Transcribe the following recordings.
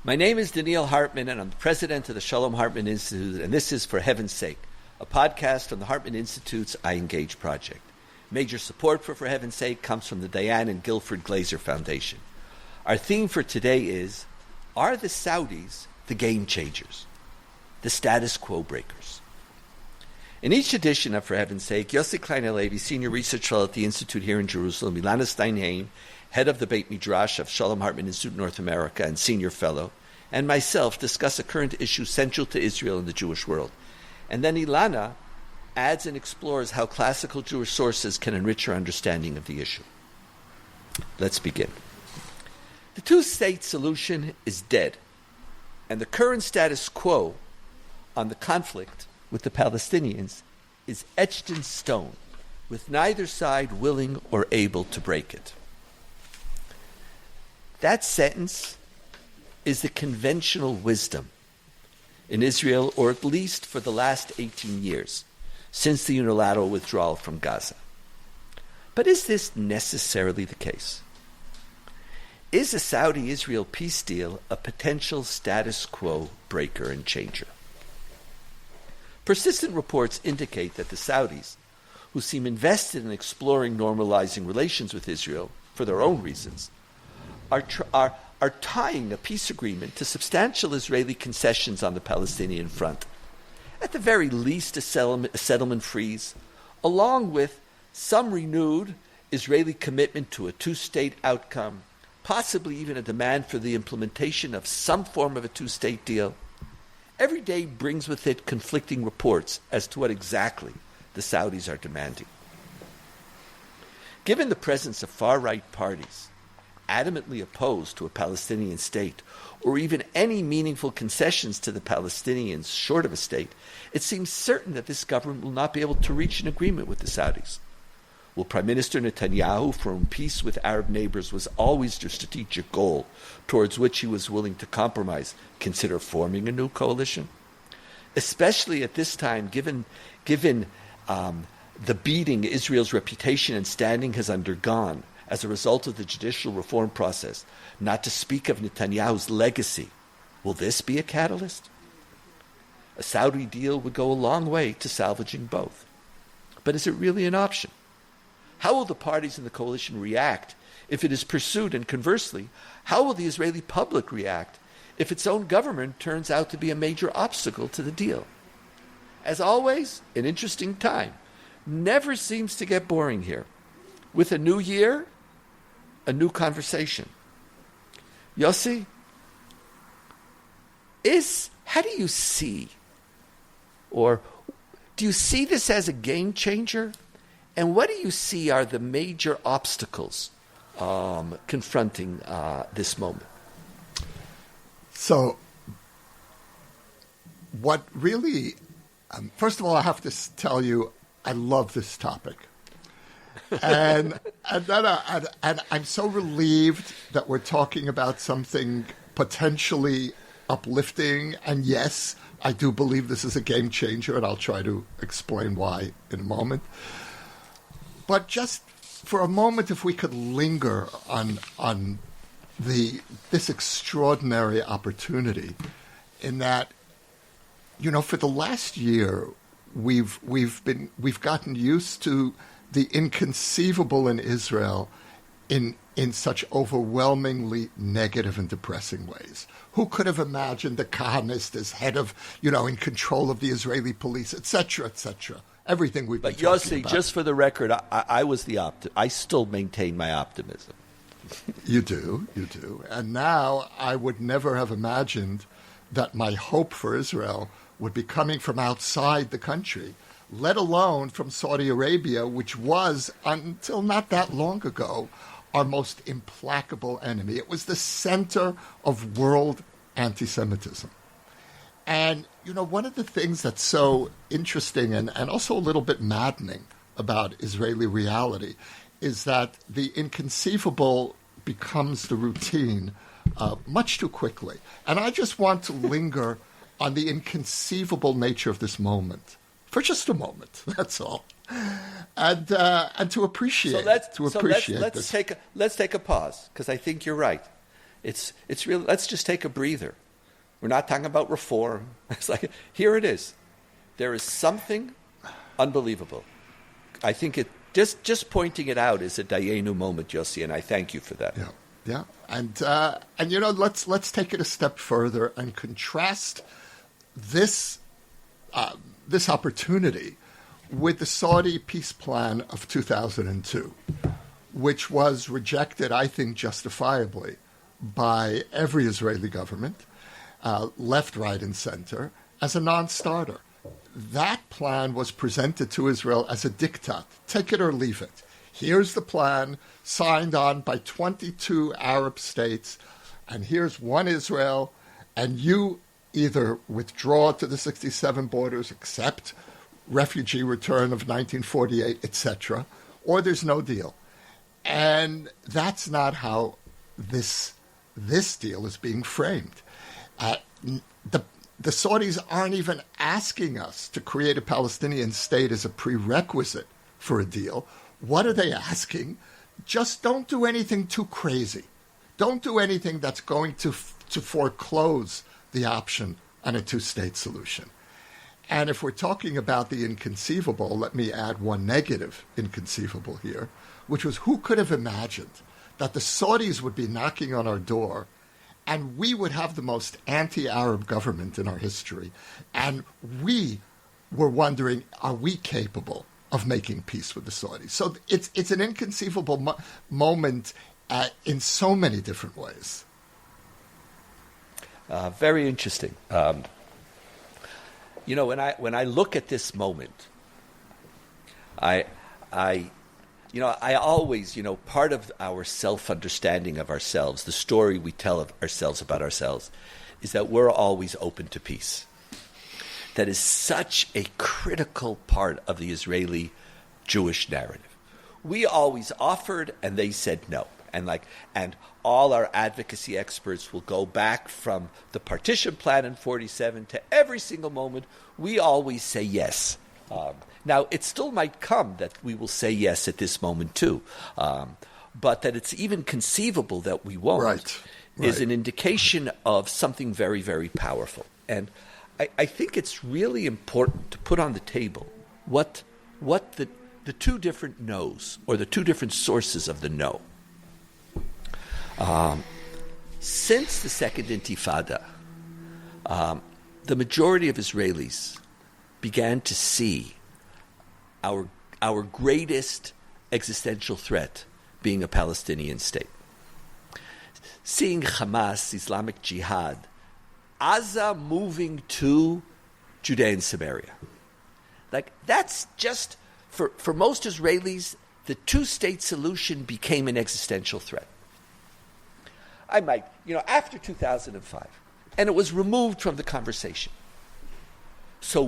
My name is Donniel Hartman, and I'm the president of the Shalom Hartman Institute, and this is For Heaven's Sake, a podcast from the Hartman Institute's I Engage project. Major support for Heaven's Sake comes from the Diane and Guilford Glazer Foundation. Our theme for today is, are the Saudis the game changers, the status quo breakers? In each edition of For Heaven's Sake, Yossi Klein Halevi, Senior Research Fellow at the Institute here in Jerusalem, Ilana Steinhain, Head of the Beit Midrash of Shalom Hartman Institute North America and Senior Fellow, and myself discuss a current issue central to Israel and the Jewish world. And then Ilana adds and explores how classical Jewish sources can enrich our understanding of the issue. Let's begin. The two-state solution is dead, and the current status quo on the conflict with the Palestinians is etched in stone, with neither side willing or able to break it. That sentence is the conventional wisdom in Israel, or at least for the last 18 years, since the unilateral withdrawal from Gaza. But is this necessarily the case? Is a Saudi-Israel peace deal a potential status quo breaker and changer? Persistent reports indicate that the Saudis, who seem invested in exploring normalizing relations with Israel for their own reasons, are tying a peace agreement to substantial Israeli concessions on the Palestinian front. At the very least, a settlement freeze, along with some renewed Israeli commitment to a two-state outcome, possibly even a demand for the implementation of some form of a two-state deal. Every day brings with it conflicting reports as to what exactly the Saudis are demanding. Given the presence of far-right parties adamantly opposed to a Palestinian state, or even any meaningful concessions to the Palestinians short of a state, it seems certain that this government will not be able to reach an agreement with the Saudis. Will Prime Minister Netanyahu, for whom peace with Arab neighbors was always their strategic goal, towards which he was willing to compromise, consider forming a new coalition? Especially at this time, given the beating Israel's reputation and standing has undergone as a result of the judicial reform process, not to speak of Netanyahu's legacy, will this be a catalyst? A Saudi deal would go a long way to salvaging both. But is it really an option? How will the parties in the coalition react if it is pursued? And conversely, how will the Israeli public react if its own government turns out to be a major obstacle to the deal? As always, an interesting time. Never seems to get boring here. With a new year, a new conversation. Yossi, how do you see, or do you see this as a game changer? And what do you see are the major obstacles confronting this moment? So, what really, first of all, I have to tell you, I love this topic. And I'm so relieved that we're talking about something potentially uplifting. And yes, I do believe this is a game changer, and I'll try to explain why in a moment. But just for a moment, if we could linger on this extraordinary opportunity, in that, for the last year, we've gotten used to the inconceivable in Israel in such overwhelmingly negative and depressing ways. Who could have imagined the Kahanist as head of, in control of the Israeli police, etc., etc. Everything we've been talking about. But Yossi, just for the record, I was the I still maintain my optimism. You do. And now I would never have imagined that my hope for Israel would be coming from outside the country, let alone from Saudi Arabia, which was, until not that long ago, our most implacable enemy. It was the center of world anti-Semitism. And, one of the things that's so interesting and also a little bit maddening about Israeli reality is that the inconceivable becomes the routine much too quickly. And I just want to linger on the inconceivable nature of this moment for just a moment. That's all, and to appreciate. Let's take a pause, because I think you're right. It's really, let's just take a breather. We're not talking about reform. It's like, here it is. There is something unbelievable. I think it just pointing it out is a Dayenu moment, Yossi, and I thank you for that. Yeah, yeah, and you know, let's take it a step further and contrast this this opportunity with the Saudi peace plan of 2002, which was rejected, I think, justifiably by every Israeli government, left, right, and center, as a non-starter. That plan was presented to Israel as a diktat. Take it or leave it. Here's the plan, signed on by 22 Arab states, and here's one Israel, and you either withdraw to the 67 borders, accept refugee return of 1948, etc., or there's no deal. And that's not how this deal is being framed. The Saudis aren't even asking us to create a Palestinian state as a prerequisite for a deal. What are they asking? Just don't do anything too crazy. Don't do anything that's going to foreclose the option on a two-state solution. And if we're talking about the inconceivable, let me add one negative inconceivable here, which was, who could have imagined that the Saudis would be knocking on our door and we would have the most anti-Arab government in our history, and we were wondering, are we capable of making peace with the Saudis? So it's an inconceivable moment in so many different ways. Very interesting. You know, when I look at this moment, I always, part of our self-understanding of ourselves, the story we tell of ourselves about ourselves, is that we're always open to peace. That is such a critical part of the Israeli Jewish narrative. We always offered, and they said no. And all our advocacy experts will go back from the partition plan in 47 to every single moment. We always say yes. Now, it still might come that we will say yes at this moment too, but that it's even conceivable that we won't is an indication of something very, very powerful. And I think it's really important to put on the table what the two different no's, or the two different sources of the no. Since the Second Intifada, the majority of Israelis began to see our greatest existential threat being a Palestinian state. Seeing Hamas, Islamic Jihad, Gaza moving to Judea and Samaria. That's just, for most Israelis, the two-state solution became an existential threat. After 2005, and it was removed from the conversation. So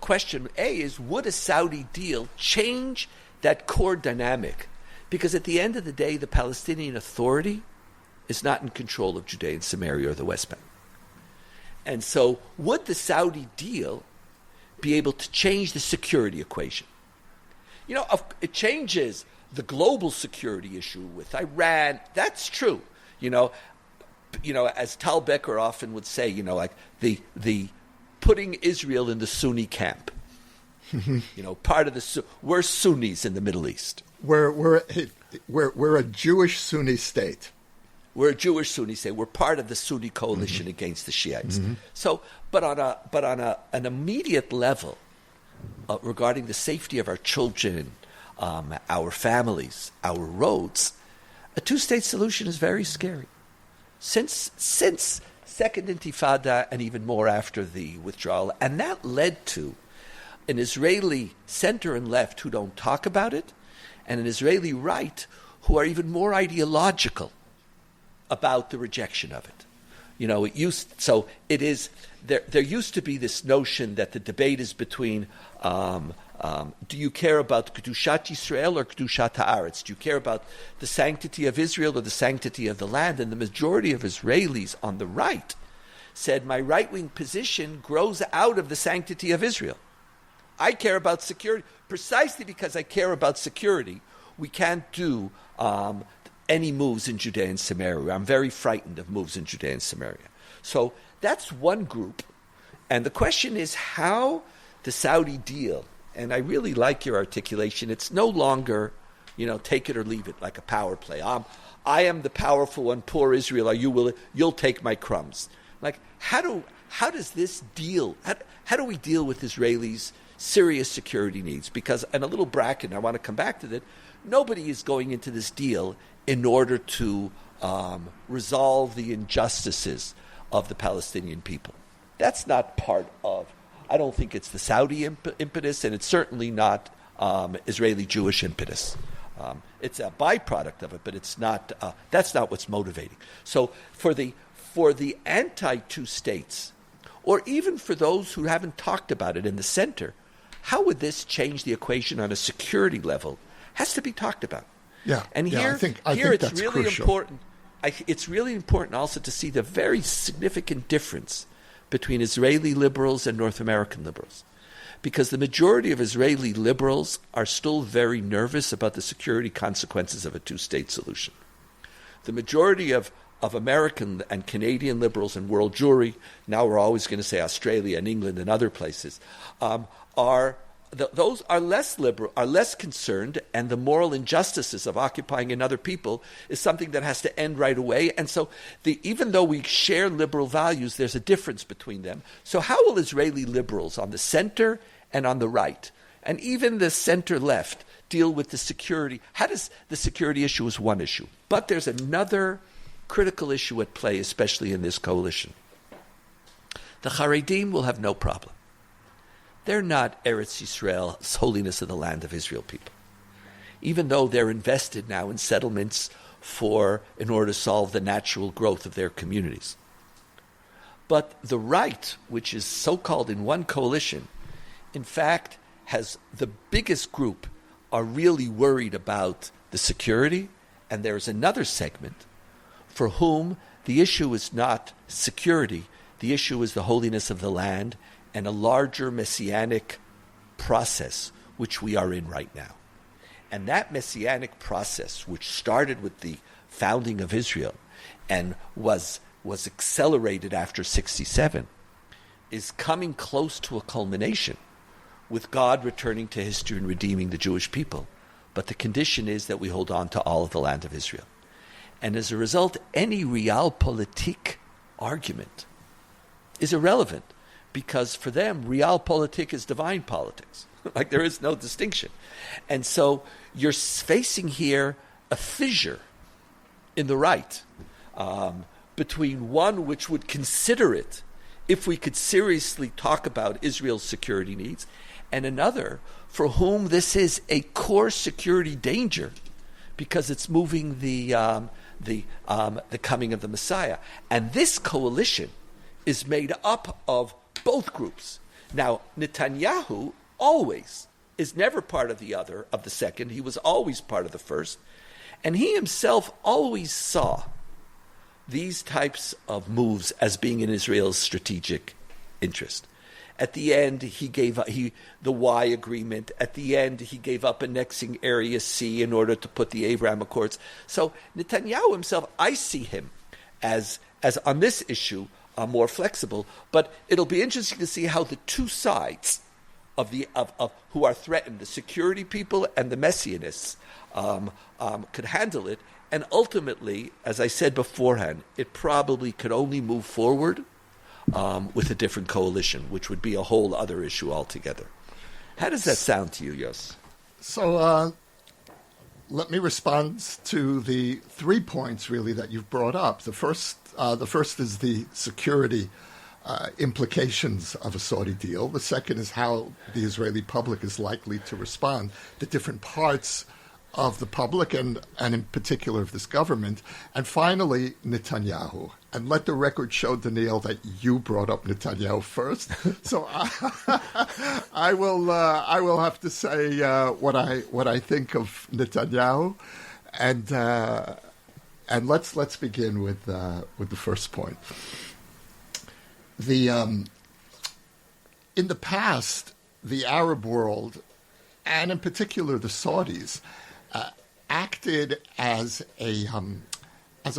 question A is, would a Saudi deal change that core dynamic? Because at the end of the day, the Palestinian Authority is not in control of Judea and Samaria or the West Bank. And so would the Saudi deal be able to change the security equation? It changes the global security issue with Iran. That's true. As Tal Becker often would say, the putting Israel in the Sunni camp. Part of we're Sunnis in the Middle East. We're a Jewish Sunni state. We're a Jewish Sunni state. We're part of the Sunni coalition against the Shiites. So, but on an immediate level, regarding the safety of our children, our families, our roads, a two-state solution is very scary. Since Second Intifada, and even more after the withdrawal, and that led to an Israeli center and left who don't talk about it, and an Israeli right who are even more ideological about the rejection of it. There used to be this notion that the debate is between do you care about Kedushat Yisrael or Kedushat Haaretz? Do you care about the sanctity of Israel or the sanctity of the land? And the majority of Israelis on the right said, my right-wing position grows out of the sanctity of Israel. I care about security. Precisely because I care about security, we can't do any moves in Judea and Samaria. I'm very frightened of moves in Judea and Samaria. So that's one group. And the question is how the Saudi deal, and I really like your articulation, it's no longer, take it or leave it like a power play. I am the powerful one, poor Israel, are you willing? You'll take my crumbs. Like, how does this deal, how do we deal with Israelis' serious security needs? Because, and a little bracket, and I want to come back to that, nobody is going into this deal in order to resolve the injustices of the Palestinian people. That's not part of, I don't think it's the Saudi impetus, and it's certainly not Israeli Jewish impetus. It's a byproduct of it, but it's not. That's not what's motivating. So for the anti-two states, or even for those who haven't talked about it in the center, how would this change the equation on a security level? Has to be talked about. Yeah, and I think it's that's really crucial. important. It's really important also to see the very significant difference between Israeli liberals and North American liberals. Because the majority of Israeli liberals are still very nervous about the security consequences of a two-state solution. The majority of American and Canadian liberals and world Jewry, now we're always going to say Australia and England and other places, those are less liberal, are less concerned, and the moral injustices of occupying another people is something that has to end right away. And so even though we share liberal values, there's a difference between them. So how will Israeli liberals on the center and on the right, and even the center-left, deal with the security? How does the security issue is one issue, but there's another critical issue at play, especially in this coalition. The Haredim will have no problem. They're not Eretz Yisrael, holiness of the land of Israel people, even though they're invested now in settlements in order to solve the natural growth of their communities. But the right, which is so-called in one coalition, in fact, has the biggest group are really worried about the security, and there's another segment for whom the issue is not security, the issue is the holiness of the land and a larger messianic process, which we are in right now. And that messianic process, which started with the founding of Israel and was accelerated after 67, is coming close to a culmination with God returning to history and redeeming the Jewish people. But the condition is that we hold on to all of the land of Israel. And as a result, any realpolitik argument is irrelevant, because for them, realpolitik is divine politics. Like, there is no distinction. And so you're facing here a fissure in the right between one which would consider it, if we could seriously talk about Israel's security needs, and another for whom this is a core security danger because it's moving the coming of the Messiah. And this coalition is made up of both groups. Now, Netanyahu always is never part of the second. He was always part of the first. And he himself always saw these types of moves as being in Israel's strategic interest. At the end, he gave up the Y agreement. At the end, he gave up annexing Area C in order to put the Abraham Accords. So Netanyahu himself, I see him as on this issue, more flexible. But it'll be interesting to see how the two sides of who are threatened, the security people and the messianists, could handle it. And ultimately, as I said beforehand, it probably could only move forward with a different coalition, which would be a whole other issue altogether. How does that sound to you, Yossi? So let me respond to the 3 points, really, that you've brought up. The first is the security implications of a Saudi deal. The second is how the Israeli public is likely to respond. The different parts of the public and in particular of this government. And finally, Netanyahu. And let the record show, Donniel, that you brought up Netanyahu first. So I will have to say what I think of Netanyahu, and let's begin with the first point. In the past, the Arab world, and in particular the Saudis, acted as a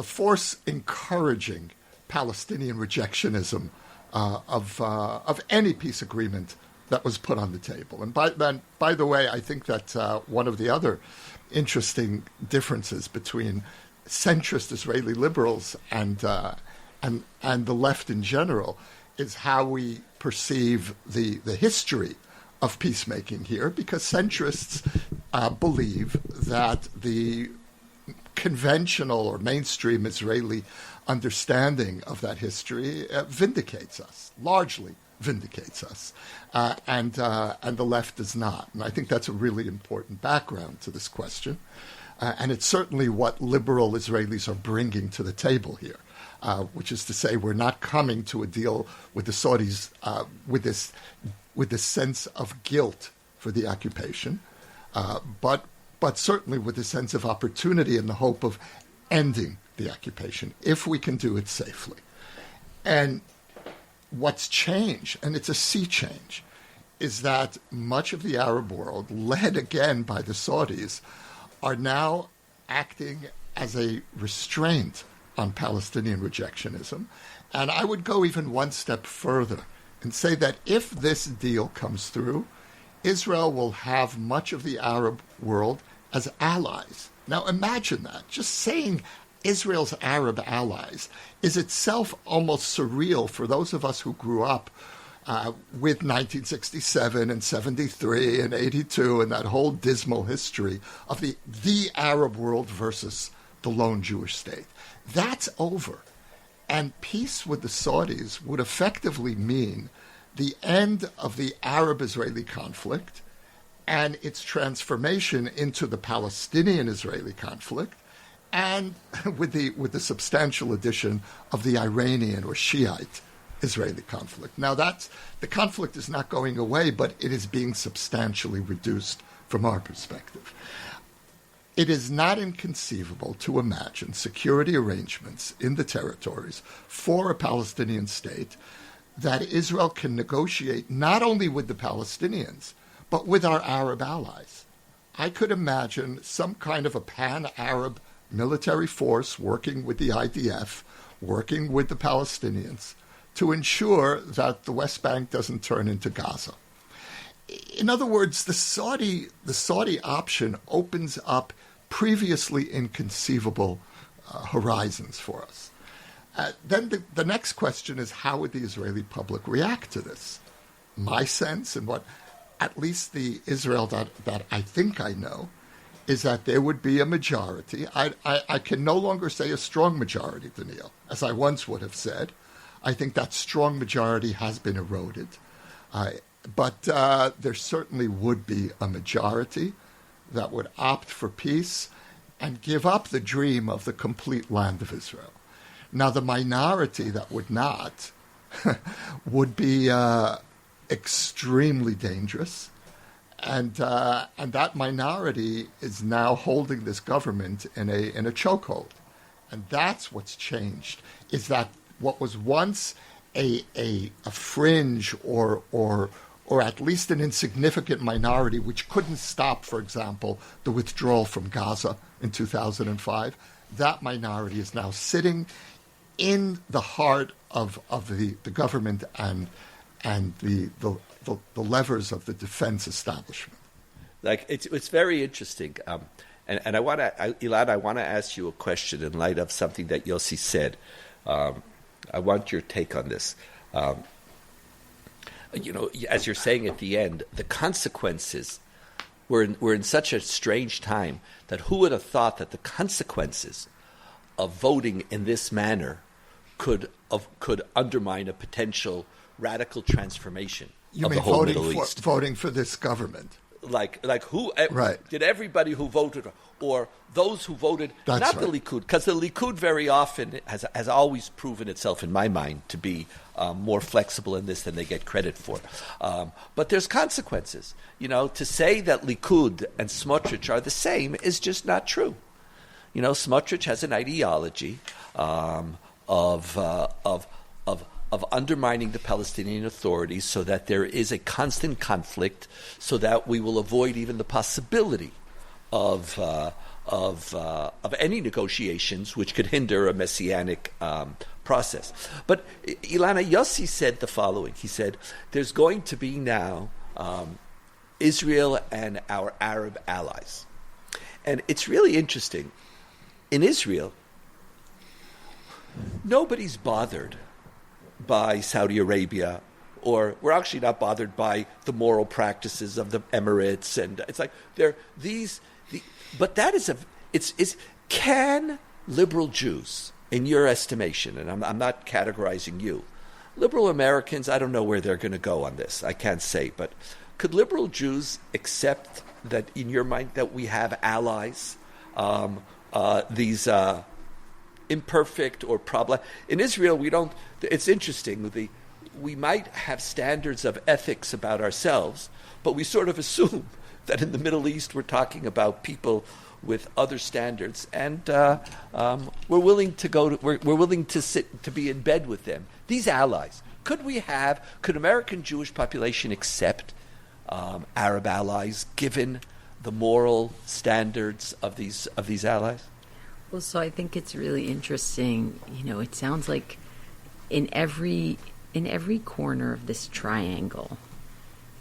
force encouraging Palestinian rejectionism of any peace agreement that was put on the table. And by the way, I think that one of the other interesting differences between centrist Israeli liberals and the left in general is how we perceive the history of peacemaking here, because centrists believe that the conventional or mainstream Israeli understanding of that history vindicates us, largely vindicates us, and the left does not. And I think that's a really important background to this question, and it's certainly what liberal Israelis are bringing to the table here, which is to say we're not coming to a deal with the Saudis with this sense of guilt for the occupation, but certainly with a sense of opportunity and the hope of ending the occupation, if we can do it safely. And what's changed, and it's a sea change, is that much of the Arab world, led again by the Saudis, are now acting as a restraint on Palestinian rejectionism. And I would go even one step further and say that if this deal comes through, Israel will have much of the Arab world as allies. Now imagine that. Just saying Israel's Arab allies is itself almost surreal for those of us who grew up with 1967 and 73 and 82 and that whole dismal history of the Arab world versus the lone Jewish state. That's over. And peace with the Saudis would effectively mean the end of the Arab-Israeli conflict and its transformation into the Palestinian-Israeli conflict, and with the substantial addition of the Iranian or Shiite Israeli conflict. Now the conflict is not going away, but it is being substantially reduced from our perspective. It is not inconceivable to imagine security arrangements in the territories for a Palestinian state that Israel can negotiate not only with the Palestinians, but with our Arab allies. I could imagine some kind of a pan-Arab military force working with the IDF, working with the Palestinians, to ensure that the West Bank doesn't turn into Gaza. In other words, the Saudi option opens up previously inconceivable horizons for us. Then the next question is, how would the Israeli public react to this? My sense, and what at least the Israel that I think I know, is that there would be a majority. I can no longer say a strong majority, Donniel, as I once would have said. I think that strong majority has been eroded. But there certainly would be a majority that would opt for peace and give up the dream of the complete land of Israel. Now, the minority that would not would be extremely dangerous. And that minority is now holding this government in a chokehold. And that's what's changed, is that what was once a fringe or at least an insignificant minority, which couldn't stop, for example, the withdrawal from Gaza in 2005, that minority is now sitting in the heart of the government and the levers of the defense establishment. Like it's very interesting, and I want to, Elad, I want to ask you a question in light of something that Yossi said. I want your take on this. As you're saying at the end, the consequences. We're in such a strange time that who would have thought that the consequences of voting in this manner could undermine a potential radical transformation of the whole Middle East. Voting for this government. Like who? Right. Did everybody who voted, or those who voted, That's not right. the Likud, because the Likud very often has always proven itself, in my mind, to be more flexible in this than they get credit for. But there's consequences. To say that Likud and Smotrich are the same is just not true. Smotrich has an ideology of undermining the Palestinian Authority so that there is a constant conflict, so that we will avoid even the possibility of of any negotiations which could hinder a messianic process. But Ilana, Yossi said the following. He said, there's going to be now Israel and our Arab allies. And it's really interesting. In Israel, nobody's bothered by Saudi Arabia, or we're actually not bothered by the moral practices of the Emirates. And it's like but that is can liberal Jews, in your estimation, and I'm not categorizing you, liberal Americans, I don't know where they're going to go on this. I can't say, but could liberal Jews accept that, in your mind, that we have allies, these imperfect or problem? In Israel, we don't. It's interesting. We might have standards of ethics about ourselves, but we sort of assume that in the Middle East we're talking about people with other standards, and we're willing to sit to be in bed with them. These allies. Could American Jewish population accept Arab allies given the moral standards of these allies? Well, so I think it's really interesting. It sounds like in every corner of this triangle,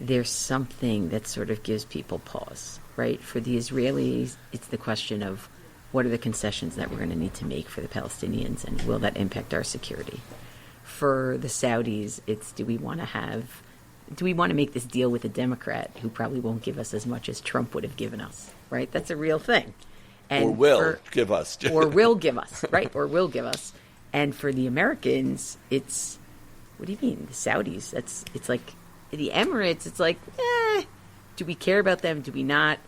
there's something that sort of gives people pause, right? For the Israelis, it's the question of what are the concessions that we're going to need to make for the Palestinians, and will that impact our security? For the Saudis, it's do we want to make this deal with a Democrat who probably won't give us as much as Trump would have given us, right? That's a real thing. And or will give us. Or will give us, right? Or will give us. And for the Americans, it's, what do you mean? The Saudis, it's like, the Emirates, it's like, do we care about them? Do we not?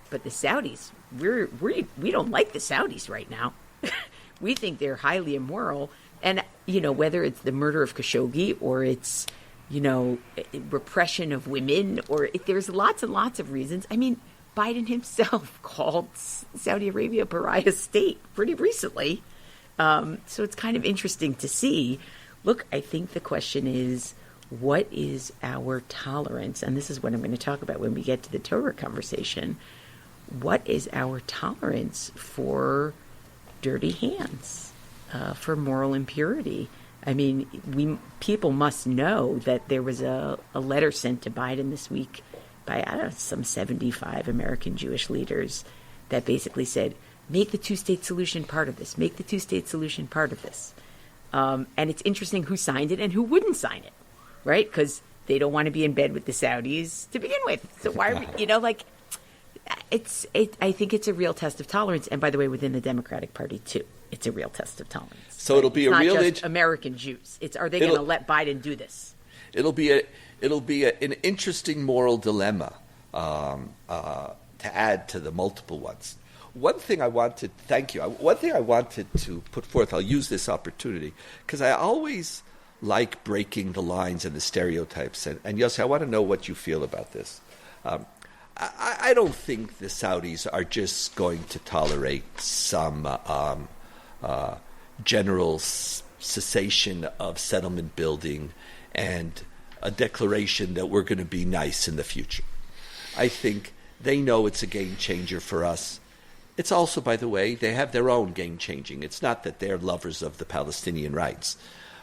But the Saudis, we don't like the Saudis right now. We think they're highly immoral. And, whether it's the murder of Khashoggi or it's, repression of women, or there's lots and lots of reasons. I mean, Biden himself called Saudi Arabia a pariah state pretty recently. So it's kind of interesting to see. Look, I think the question is, what is our tolerance? And this is what I'm going to talk about when we get to the Torah conversation. What is our tolerance for dirty hands, for moral impurity? I mean, people must know that there was a letter sent to Biden this week by, some 75 American Jewish leaders that basically said, make the two-state solution part of this. Make the two-state solution part of this. And it's interesting who signed it and who wouldn't sign it, right? Because they don't want to be in bed with the Saudis to begin with. So why are we, I think it's a real test of tolerance. And by the way, within the Democratic Party, too, it's a real test of tolerance. So it'll be it's a not real just American Jews. Are they going to let Biden do this? It'll be an interesting moral dilemma to add to the multiple ones. One thing I wanted to put forth, I'll use this opportunity, because I always like breaking the lines and the stereotypes. And Yossi, I want to know what you feel about this. I don't think the Saudis are just going to tolerate some general cessation of settlement building and a declaration that we're going to be nice in the future. I think they know it's a game changer for us. It's also, by the way, they have their own game changing. It's not that they're lovers of the Palestinian rights.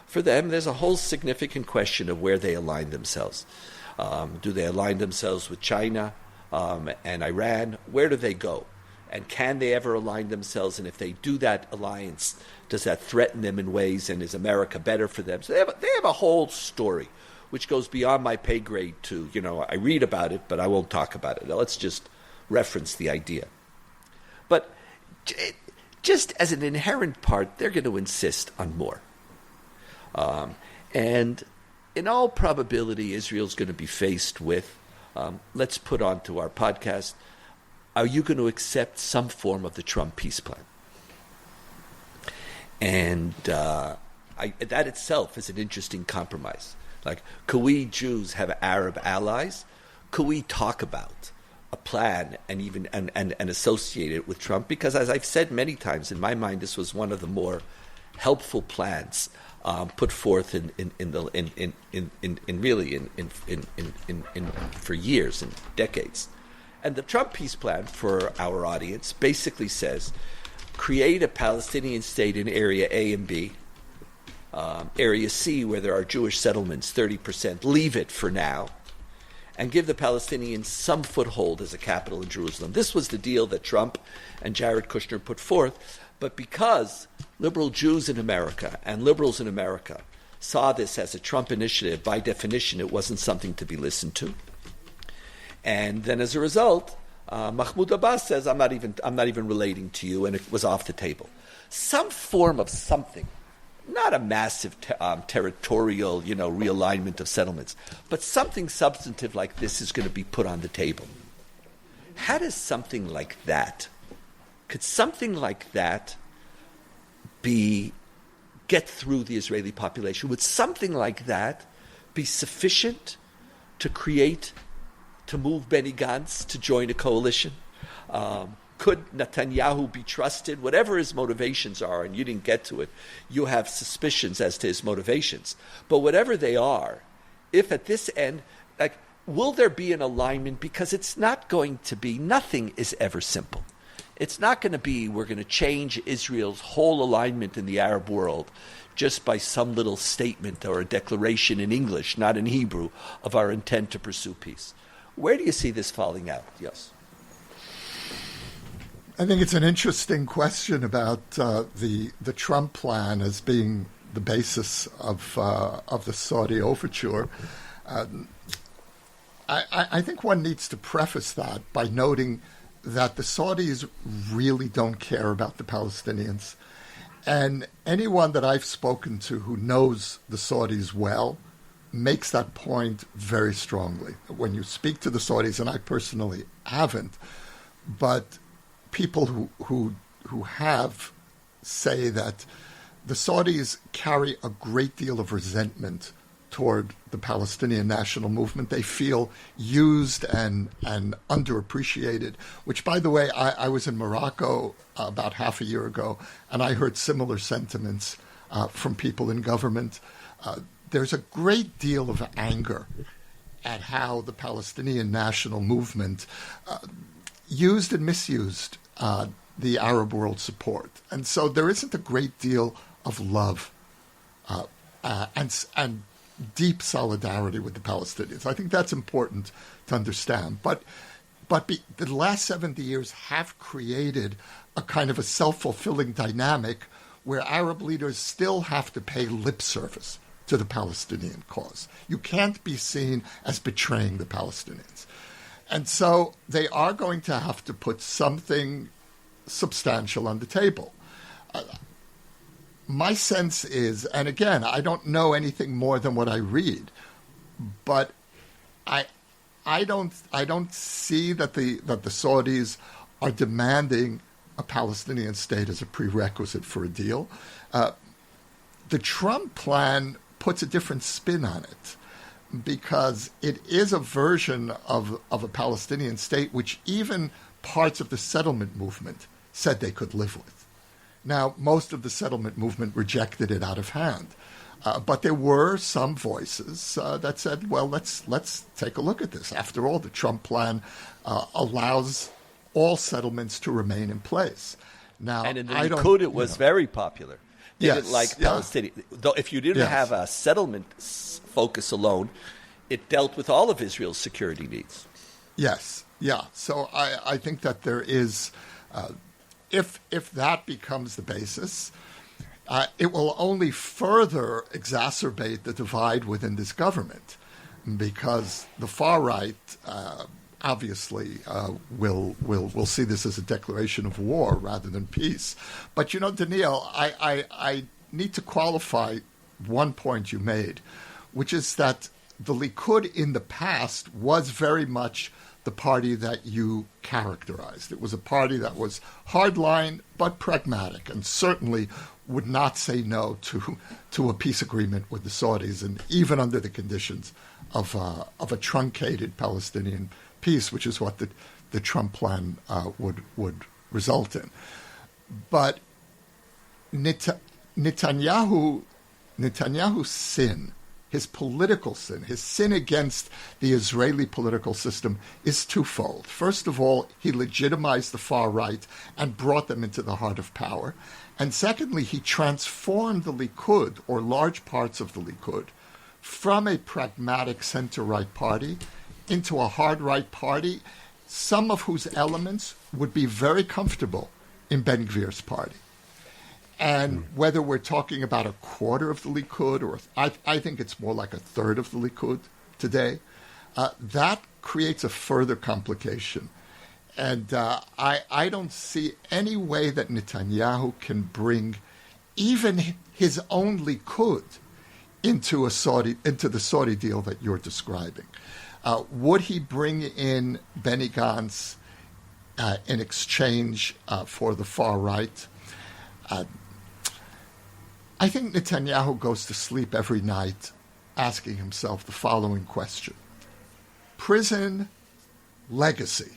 For them, there's a whole significant question of where they align themselves. Do they align themselves with China and Iran? Where do they go? And can they ever align themselves? And if they do that alliance, does that threaten them in ways? And is America better for them? So they have a whole story, which goes beyond my pay grade to, I read about it, but I won't talk about it. Now, let's just reference the idea. But just as an inherent part, they're going to insist on more. And in all probability, Israel's going to be faced with, let's put onto our podcast, are you going to accept some form of the Trump peace plan? And that itself is an interesting compromise. Like, could we Jews have Arab allies? Could we talk about a plan and even and associate it with Trump? Because as I've said many times, in my mind, this was one of the more helpful plans put forth for years and decades. And the Trump peace plan, for our audience, basically says create a Palestinian state in Area A and B. Area C, where there are Jewish settlements, 30%, leave it for now, and give the Palestinians some foothold as a capital in Jerusalem. This was the deal that Trump and Jared Kushner put forth, but because liberal Jews in America and liberals in America saw this as a Trump initiative, by definition it wasn't something to be listened to. And then as a result, Mahmoud Abbas says, I'm not even relating to you, and it was off the table. Some form of something, not a massive territorial, realignment of settlements, but something substantive like this is going to be put on the table. How does something like that, could something like that get through the Israeli population? Would something like that be sufficient to move Benny Gantz to join a coalition? Could Netanyahu be trusted? Whatever his motivations are, and you didn't get to it, you have suspicions as to his motivations. But whatever they are, if at this end, will there be an alignment? Because it's not going to be, nothing is ever simple. It's not going to be, we're going to change Israel's whole alignment in the Arab world just by some little statement or a declaration in English, not in Hebrew, of our intent to pursue peace. Where do you see this falling out? Yes. I think it's an interesting question about the Trump plan as being the basis of the Saudi overture. I think one needs to preface that by noting that the Saudis really don't care about the Palestinians. And anyone that I've spoken to who knows the Saudis well makes that point very strongly. When you speak to the Saudis, and I personally haven't, but people who have say that the Saudis carry a great deal of resentment toward the Palestinian national movement. They feel used and underappreciated, which, by the way, I was in Morocco about half a year ago, and I heard similar sentiments from people in government. There's a great deal of anger at how the Palestinian national movement used and misused the Arab world support. And so there isn't a great deal of love and deep solidarity with the Palestinians. I think that's important to understand. But the last 70 years have created a kind of a self-fulfilling dynamic where Arab leaders still have to pay lip service to the Palestinian cause. You can't be seen as betraying the Palestinians. And so they are going to have to put something substantial on the table. My sense is, and again, I don't know anything more than what I read, but I don't see that the Saudis are demanding a Palestinian state as a prerequisite for a deal. The Trump plan puts a different spin on it, because it is a version of a Palestinian state which even parts of the settlement movement said they could live with. Now, most of the settlement movement rejected it out of hand. But there were some voices that said, well, let's take a look at this. After all, the Trump plan allows all settlements to remain in place. Now, and in the Likud, it was very popular. They didn't like Palestinian. Though if you didn't have a settlement focus alone, it dealt with all of Israel's security needs. Yes, yeah. So I think that there is, if that becomes the basis, it will only further exacerbate the divide within this government, because the far right obviously will see this as a declaration of war rather than peace. But Donniel, I need to qualify one point you made, which is that the Likud in the past was very much the party that you characterized. It was a party that was hardline but pragmatic, and certainly would not say no to a peace agreement with the Saudis, and even under the conditions of a truncated Palestinian peace, which is what the Trump plan would result in. But Netanyahu's sin his political sin, his sin against the Israeli political system is twofold. First of all, he legitimized the far right and brought them into the heart of power. And secondly, he transformed the Likud, or large parts of the Likud, from a pragmatic center-right party into a hard-right party, some of whose elements would be very comfortable in Ben-Gvir's party. And whether we're talking about a quarter of the Likud, or I think it's more like a third of the Likud today, that creates a further complication. And I don't see any way that Netanyahu can bring even his own Likud into the Saudi deal that you're describing. Would he bring in Benny Gantz in exchange for the far right? I think Netanyahu goes to sleep every night asking himself the following question. Prison, legacy.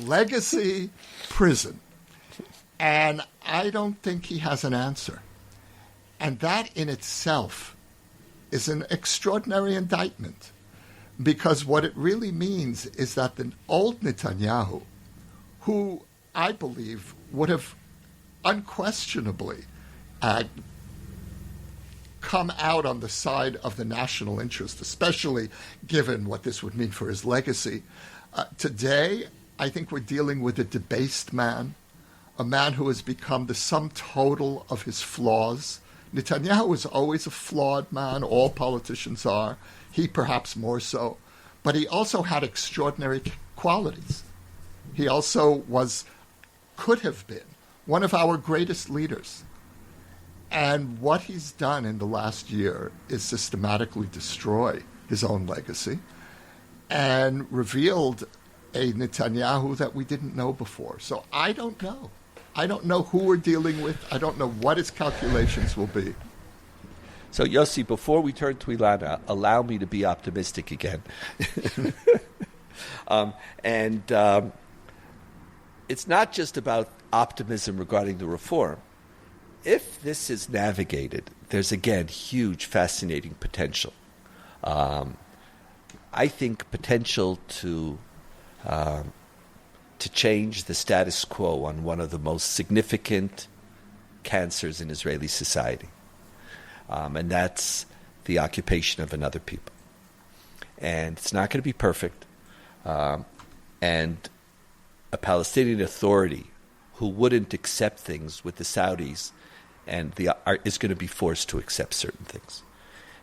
Legacy, prison. And I don't think he has an answer. And that in itself is an extraordinary indictment, because what it really means is that the old Netanyahu, who I believe would have unquestionably come out on the side of the national interest, especially given what this would mean for his legacy. Today, I think we're dealing with a debased man, a man who has become the sum total of his flaws. Netanyahu is always a flawed man. All politicians are. He perhaps more so. But he also had extraordinary qualities. He also could have been one of our greatest leaders. And what he's done in the last year is systematically destroy his own legacy and revealed a Netanyahu that we didn't know before. So I don't know. I don't know who we're dealing with. I don't know what his calculations will be. So, Yossi, before we turn to Ilana, allow me to be optimistic again. It's not just about optimism regarding the reform. If this is navigated, there's, again, huge, fascinating potential. I think potential to change the status quo on one of the most significant cancers in Israeli society. And that's the occupation of another people. And it's not going to be perfect. And a Palestinian Authority who wouldn't accept things with the Saudis is going to be forced to accept certain things.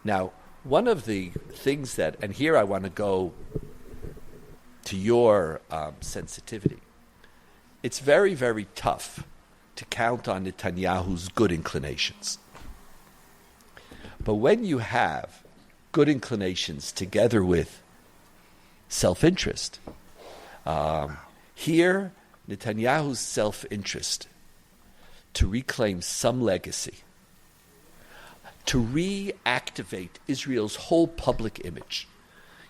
Now, one of the things that, and here I want to go to your sensitivity, it's very, very tough to count on Netanyahu's good inclinations. But when you have good inclinations together with self-interest, here Netanyahu's self-interest to reclaim some legacy, to reactivate Israel's whole public image.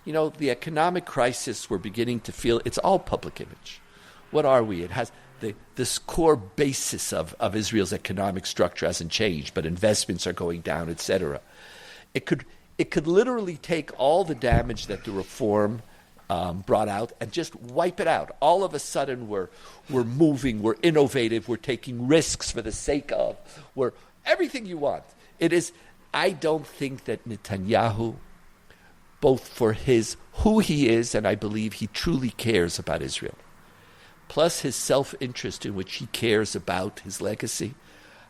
You know, the economic crisis we're beginning to feel, it's all public image. What are we? It has this core basis of Israel's economic structure hasn't changed, but investments are going down, etc. It could literally take all the damage that the reform brought out and just wipe it out. All of a sudden, we're moving, we're innovative, we're taking risks for the sake of, we're everything you want. It is. I don't think that Netanyahu, both for who he is, and I believe he truly cares about Israel, plus his self-interest in which he cares about his legacy,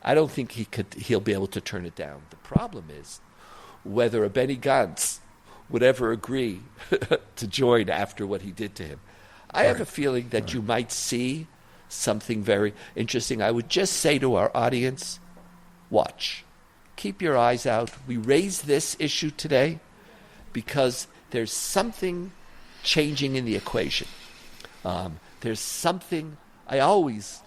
I don't think he'll be able to turn it down. The problem is whether a Benny Gantz would ever agree to join after what he did to him. I have a feeling that you might see something very interesting. I would just say to our audience, watch. Keep your eyes out. We raised this issue today because there's something changing in the equation. There's something, I always,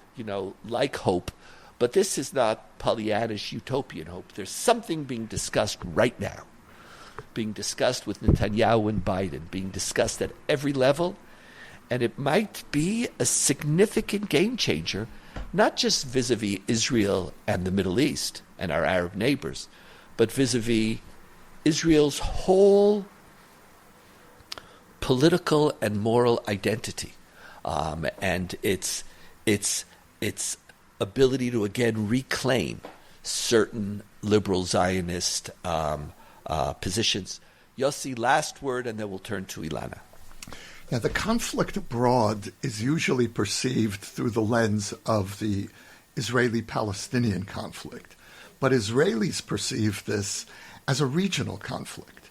like hope, but this is not Pollyannish utopian hope. There's something being discussed right now, being discussed with Netanyahu and Biden, being discussed at every level, and it might be a significant game changer, not just vis-a-vis Israel and the Middle East and our Arab neighbors, but vis-a-vis Israel's whole political and moral identity, and its ability to again reclaim certain liberal Zionist positions. Yossi, last word, and then we'll turn to Ilana. Now, the conflict abroad is usually perceived through the lens of the Israeli-Palestinian conflict, but Israelis perceive this as a regional conflict.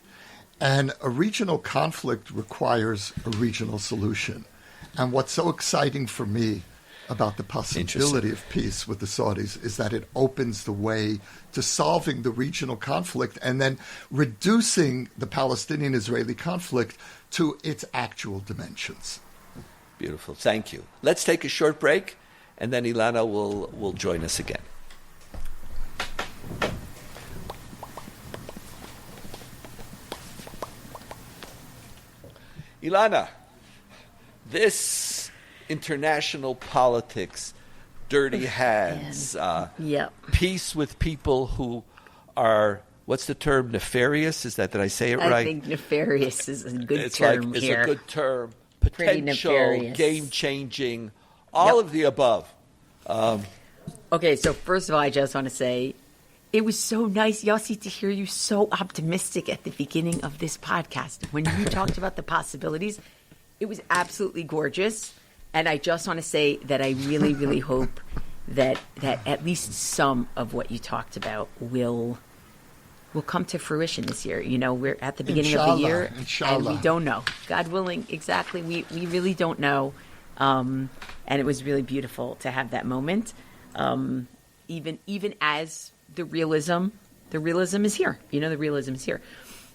And a regional conflict requires a regional solution. And what's so exciting for me about the possibility of peace with the Saudis is that it opens the way to solving the regional conflict and then reducing the Palestinian-Israeli conflict to its actual dimensions. Beautiful. Thank you. Let's take a short break, and then Ilana will join us again. Ilana, this international politics, dirty hands, peace with people who are, what's the term, nefarious? Did I say it right? I think nefarious is a good term here. It's a good term. Potential, game-changing, all of the above. Okay, so first of all, I just want to say, it was so nice, Yossi, to hear you so optimistic at the beginning of this podcast. When you talked about the possibilities, it was absolutely gorgeous. And I just want to say that I really, really hope that at least some of what you talked about will come to fruition this year. You know, we're at the beginning of the year, and we don't know. God willing, exactly. We really don't know. And it was really beautiful to have that moment. Even as the realism is here. You know, the realism is here.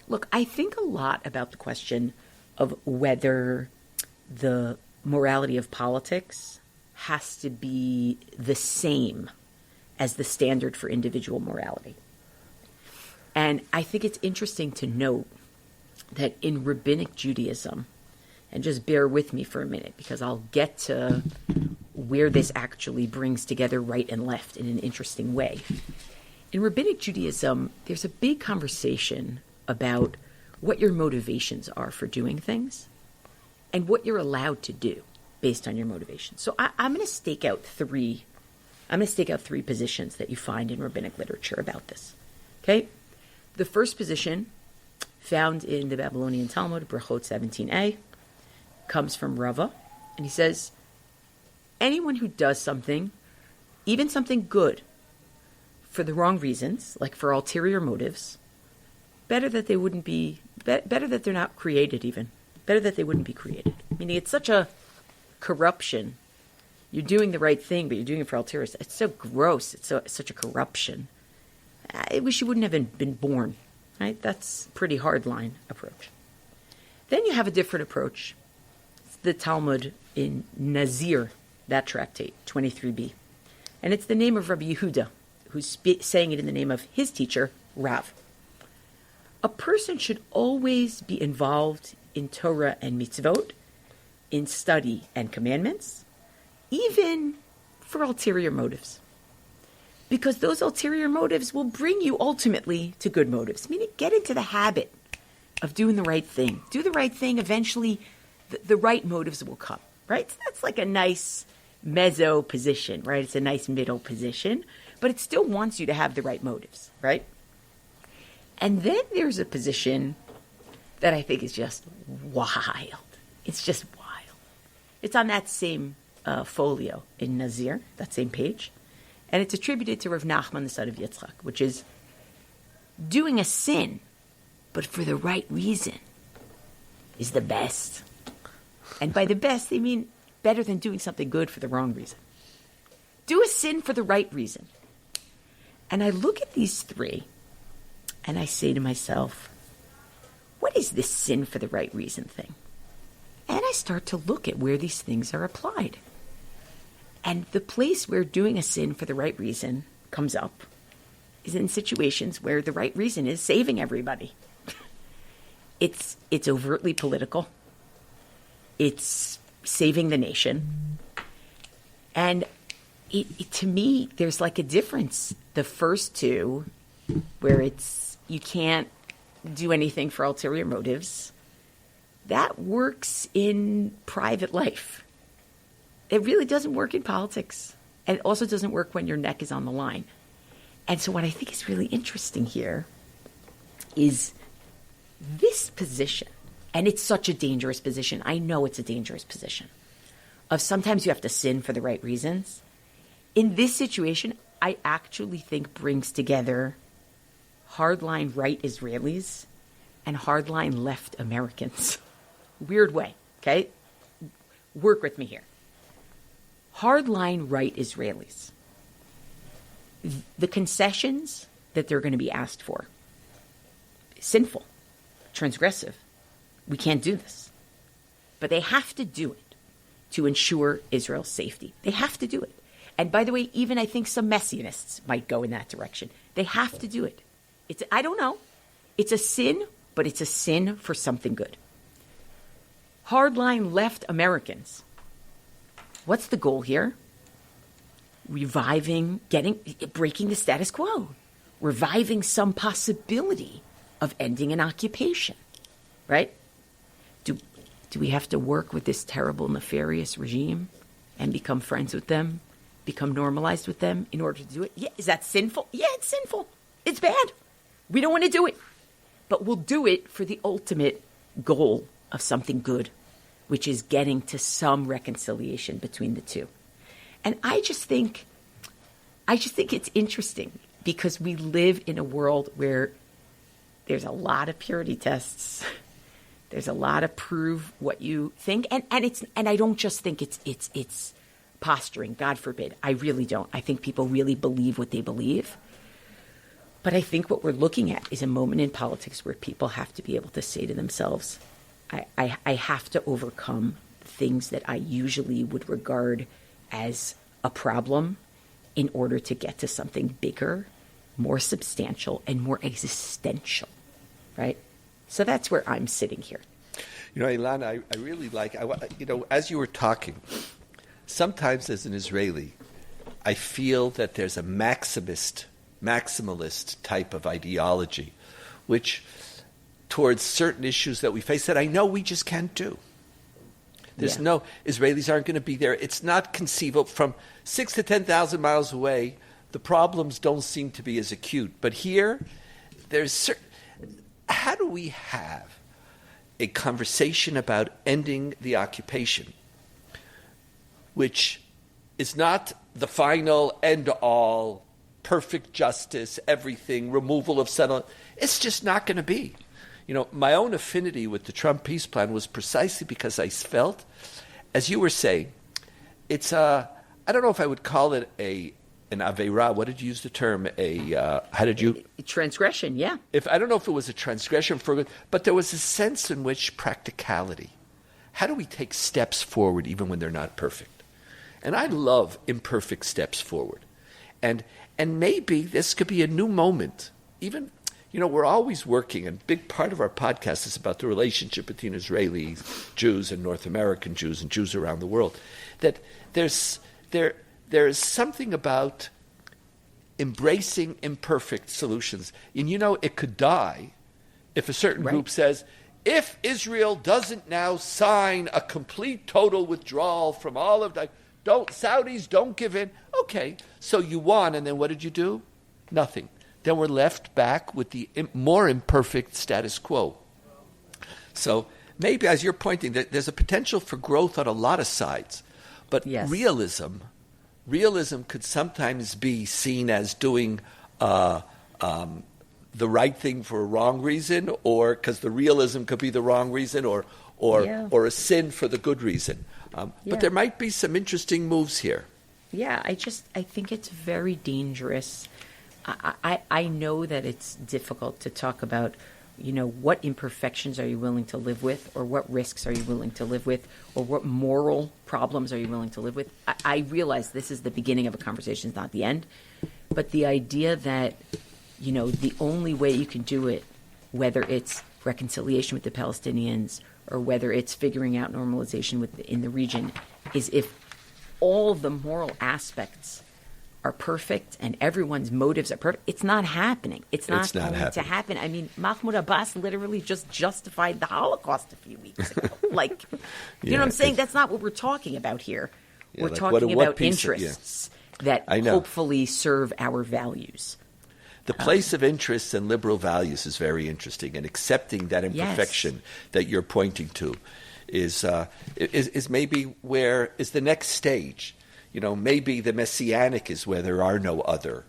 Look, I think a lot about the question of whether the morality of politics has to be the same as the standard for individual morality. And I think it's interesting to note that in rabbinic Judaism, and just bear with me for a minute because I'll get to where this actually brings together right and left in an interesting way. In rabbinic Judaism, there's a big conversation about what your motivations are for doing things and what you're allowed to do based on your motivation. So I'm going to stake out three positions that you find in rabbinic literature about this. Okay? The first position, found in the Babylonian Talmud, Brachot 17a, comes from Rava, and he says, anyone who does something, even something good, for the wrong reasons, like for ulterior motives, better that they're not created even. Better that they wouldn't be created. Meaning it's such a corruption. You're doing the right thing, but you're doing it for ulterior. It's so gross. It's such a corruption. I wish you wouldn't have been born. Right? That's a pretty hardline approach. Then you have a different approach. It's the Talmud in Nazir, that tractate, 23b. And it's the name of Rabbi Yehuda, who's saying it in the name of his teacher, Rav. A person should always be involved in Torah and mitzvot, in study and commandments, even for ulterior motives. Because those ulterior motives will bring you ultimately to good motives. Meaning, get into the habit of doing the right thing. Do the right thing, eventually the right motives will come, right? So that's like a nice mezzo position, right? It's a nice middle position, but it still wants you to have the right motives, right? And then there's a position that I think is just wild. It's just wild. It's on that same folio in Nazir, that same page. And it's attributed to Rav Nachman, the son of Yitzchak, which is doing a sin, but for the right reason, is the best. And by the best, they mean better than doing something good for the wrong reason. Do a sin for the right reason. And I look at these three, and I say to myself, what is this sin for the right reason thing? And I start to look at where these things are applied. And the place where doing a sin for the right reason comes up is in situations where the right reason is saving everybody. It's overtly political. It's saving the nation. And to me, there's like a difference. The first two, where it's you can't do anything for ulterior motives. That works in private life. It really doesn't work in politics. And it also doesn't work when your neck is on the line. And so what I think is really interesting here is this position, and it's such a dangerous position. I know it's a dangerous position, of sometimes you have to sin for the right reasons. In this situation, I actually think brings together hardline right Israelis and hardline left Americans. Weird way, okay? Work with me here. Hardline right Israelis. The concessions that they're going to be asked for, sinful, transgressive. We can't do this. But they have to do it to ensure Israel's safety. They have to do it. And by the way, even I think some messianists might go in that direction. They have to do it. I don't know. It's a sin, but it's a sin for something good. Hardline left Americans. What's the goal here? Reviving, breaking the status quo. Reviving some possibility of ending an occupation, right? Do we have to work with this terrible, nefarious regime and become friends with them, become normalized with them in order to do it? Yeah, is that sinful? Yeah, it's sinful. It's bad. We don't want to do it. But we'll do it for the ultimate goal of something good, which is getting to some reconciliation between the two. And I just think it's interesting because we live in a world where there's a lot of purity tests. There's a lot of prove what you think, and I don't just think it's posturing. God forbid. I really don't. I think people really believe what they believe. But I think what we're looking at is a moment in politics where people have to be able to say to themselves, I have to overcome things that I usually would regard as a problem in order to get to something bigger, more substantial, and more existential, right? So that's where I'm sitting here. Ilana, I really like, as you were talking, sometimes as an Israeli, I feel that there's a maximalist type of ideology, which towards certain issues that we face that I know we just can't do. Israelis aren't going to be there. It's not conceivable. From 6,000 to 10,000 miles away, the problems don't seem to be as acute. But here, how do we have a conversation about ending the occupation, which is not the final end-all, perfect justice, everything, removal of settlement? It's just not going to be. My own affinity with the Trump peace plan was precisely because I felt, as you were saying, it's I don't know if I would call it an aveira. What did you use the term? Transgression, yeah. I don't know if it was a transgression for good, but there was a sense in which practicality. How do we take steps forward even when they're not perfect? And I love imperfect steps forward. And maybe this could be a new moment. Even, we're always working, and a big part of our podcast is about the relationship between Israeli Jews and North American Jews and Jews around the world. That there is something about embracing imperfect solutions. And it could die if a certain group says, if Israel doesn't now sign a complete total withdrawal from all of that, Saudis don't give in. Okay, so you won, and then what did you do? Nothing. Then we're left back with the more imperfect status quo. So maybe, as you're pointing, there's a potential for growth on a lot of sides. But yes. Realism could sometimes be seen as doing the right thing for a wrong reason, or because the realism could be the wrong reason, or a sin for the good reason. But there might be some interesting moves here. Yeah, I think it's very dangerous. I know that it's difficult to talk about, what imperfections are you willing to live with, or what risks are you willing to live with, or what moral problems are you willing to live with. I realize this is the beginning of a conversation, it's not the end. But the idea that, the only way you can do it, whether it's reconciliation with the Palestinians or whether it's figuring out normalization in the region, is if all of the moral aspects are perfect and everyone's motives are perfect. It's not happening. It's not going to happen. I mean, Mahmoud Abbas literally just justified the Holocaust a few weeks ago. Like, you know what I'm saying? That's not what we're talking about here. We're talking about interests that hopefully serve our values. The place of interests and liberal values is very interesting, and accepting that imperfection that you're pointing to is maybe where is the next stage. You know, maybe the messianic is where there are no other.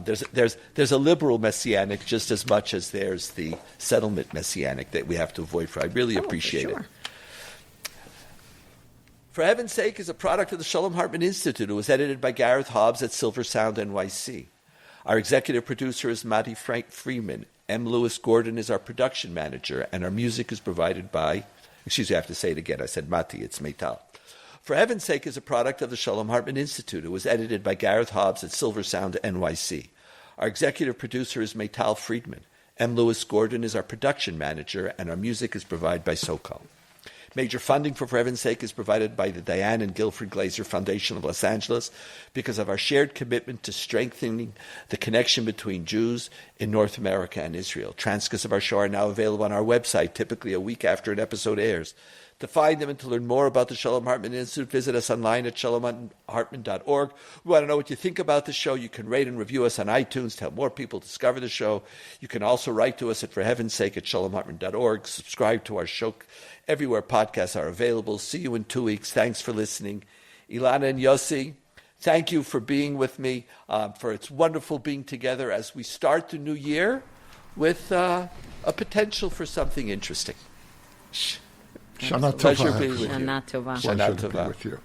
There's a liberal messianic just as much as there's the settlement messianic that we have to avoid. I really appreciate it. For Heaven's Sake is a product of the Shalom Hartman Institute. It was edited by Gareth Hobbs at Silver Sound NYC. Our executive producer is Matti Freeman. M. Lewis Gordon is our production manager, and our music is provided by, excuse me, I have to say it again. I said Matti, it's Meital. For Heaven's Sake is a product of the Shalom Hartman Institute. It was edited by Gareth Hobbs at Silver Sound NYC. Our executive producer is Meital Friedman. M. Lewis Gordon is our production manager, and our music is provided by Sokol. Major funding for Heaven's Sake is provided by the Diane and Guilford Glazer Foundation of Los Angeles because of our shared commitment to strengthening the connection between Jews in North America and Israel. Transcripts of our show are now available on our website, typically a week after an episode airs. To find them and to learn more about the Shalom Hartman Institute, visit us online at shalomhartman.org. We want to know what you think about the show. You can rate and review us on iTunes to help more people discover the show. You can also write to us at For Heaven's Sake at shalomhartman.org. Subscribe to our show everywhere podcasts are available. See you in 2 weeks. Thanks for listening. Ilana and Yossi, thank you for being with me. For it's wonderful being together as we start the new year with a potential for something interesting. Shana Tova. Shana Tova. Pleasure to be with you.